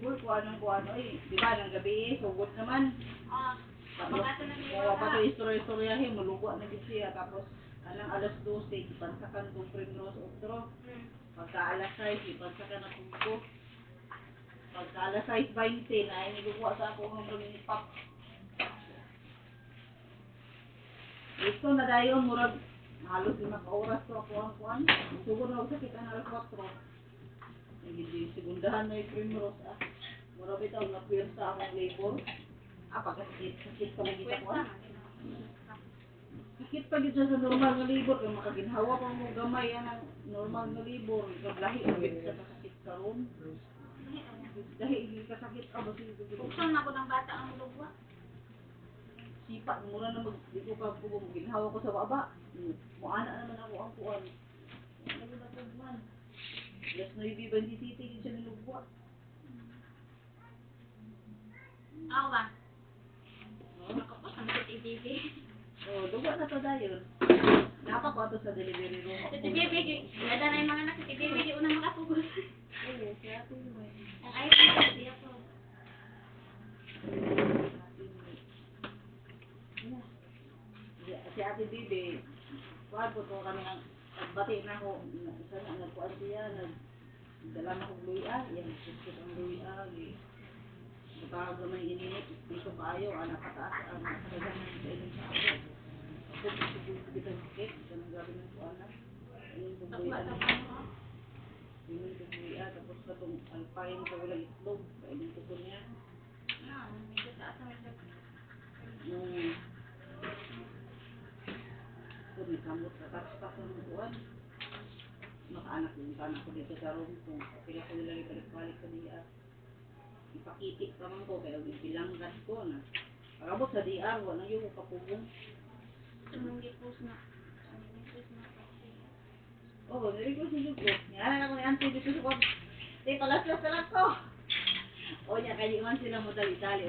Siguro kung ano eh. Di ba, ng gabi eh, sugod naman. Tapos, kung pa ito istorya-istoryahin, malugwa na din siya. Tapos, alas 12, ipansakan kong primrose otro. Pagka alas 6, ipansakan na kong pagka alas 6:20, na inilugwa sa ako ng pag-pop. Ito na dayon, murag, halos 5 oras to ako ang kuhan. Siguro na sakit ang alas 4. Hindi, segundahan na yung primrose ah. Murag ito, na-pierce akong labor. Pagkasakit pa lagi sa kuhan. Sakit pa dito sa normal na labor, kaya makaginhawa pa mo gamay yan ang normal na labor. Lahi ulit sa kasakit sa room. Dahil kasakit ka ba siya? Buksan na ako ng bata ang lugwa. Sipa, mura na dito ka po, ginhawa ko sa baba. Muana naman ako ang kuhan. Ano na po man? Yes, no, ibibang tititigil siya ng lugwa. Ako ba? Nakapos ang TTV. Lugwa na to dayon. Napa ko ito sa delivery room. TTV, ganda na yung mga nasa TTV, di unang makapugos. Oo, kaya ito yung may. Ang iPhone, hindi ako. Si Ate Bibi, kuhan po ito kami ang nagbati na ako. Isa na, nagkuhan siya, nagdala na akong luya. Yan, suskot ang luya. Baka gamay ininit, dito pa ayaw, nakataas ang nakaganan sa ilim sa ako. Ako, siguro kita sakit, ito nang gabi ng kuhan na. Yung luya na. Yung luya, tapos na itong alpine sa walang itlog, kainin ko niya. Medyo taas na medyo. Kung may kamot na tapas ng buwan, makaanak yung kanak ko dito sa room kung pila ko nila ibalik-balik sa DR. Ipakitik pa man ko, kaya bilanggan ko na. Pagabot sa DR, wala yung kapugong. Tumunggi-post na. Tumunggi-post na kasi. Oo, nirigos yung ko. Ngayon ako ni Auntie dito sa kwan. Palas na ko. O niya, kaya man sila mo dali-dali.